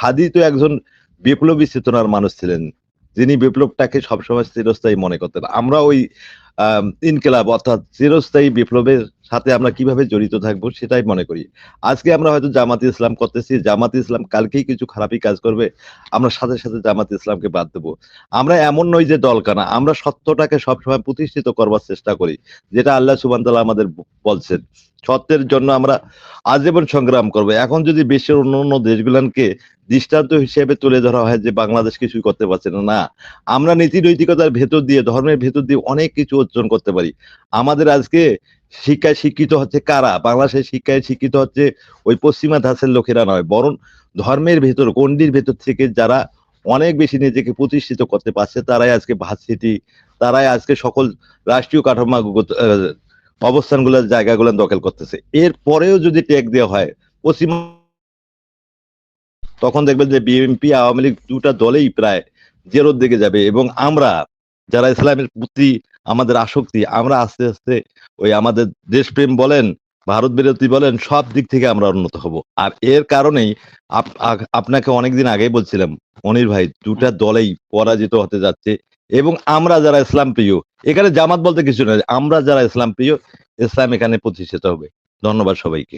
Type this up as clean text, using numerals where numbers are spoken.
হাদি তো একজন বিপ্লবী চেতনার মানুষ ছিলেন, যিনি বিপ্লবটাকে সবসময় চিরস্থায়ী মনে করতেন। আমরা ওই ইনকিলাব অর্থাৎ চিরস্থায়ী বিপ্লবের সাথে আমরা কিভাবে জড়িত থাকবো সেটাই মনে করি। আজকে আমরা হয়তো জামাতে ইসলাম করতেছি, জামাতে ইসলাম কালকেই কিছু খারাপই কাজ করবে, আমরা সাথে সাথে জামাতে ইসলামকে বাদ দেবো। আমরা এমন নই যে দলকানা, আমরা সত্যটাকে সবসময় প্রতিষ্ঠিত করবার চেষ্টা করি, যেটা আল্লাহ সুবহানাহু ওয়া তাআলা আমাদের বলছেন। সত্যের জন্য আমরা আজীবন সংগ্রাম করবো। এখন যদি বিশ্বের অন্য দেশগুলানকে দৃষ্টান্ত হিসেবে তুলে ধরা হয় যে বাংলাদেশ কিছুই করতে পারছে না, না, আমরা নীতি নৈতিকতার ভেতর দিয়ে, ধর্মের ভেতর দিয়ে অনেক কিছু অর্জন করতে পারি। আমাদের আজকে শিক্ষায় শিক্ষিত হচ্ছে কারা? বাংলাদেশের শিক্ষায় শিক্ষিত হচ্ছে ওই পশ্চিমা ধাঁচের লোকেরা নয়, বরং ধর্মের ভেতর, গণ্ডির ভেতর থেকে যারা অনেক বেশি নিজেকে প্রতিষ্ঠিত করতে পারছে, তারাই আজকে ভার্সিটি, তারাই আজকে সকল রাষ্ট্রীয় কাঠামোগত অবস্থানগুলোর জায়গাগুলো দখল করতেছে। এর পরেও যদি ট্যাগ দেওয়া হয় পশ্চিম, তখন দেখবেন যে বিএনপি আওয়ামী লীগ দুটা দলেই প্রায় জেরোর দিকে যাবে, এবং আমরা যারা ইসলামের প্রতি আমাদের আসক্তি, আমরা আস্তে আস্তে ওই আমাদের দেশপ্রেম বলেন, ভারত বিরোধী বলেন, সব দিক থেকে আমরা উন্নত হব। আর এর কারণেই আপনাকে অনেকদিন আগেই বলছিলাম মনির ভাই, দুটা দলেই পরাজিত হতে যাচ্ছে। এবং আমরা যারা ইসলাম প্রিয়, এখানে জামাত বলতে কিছু নয়, আমরা যারা ইসলাম প্রিয়, ইসলাম এখানে প্রতিষ্ঠিত হবে। ধন্যবাদ সবাইকে।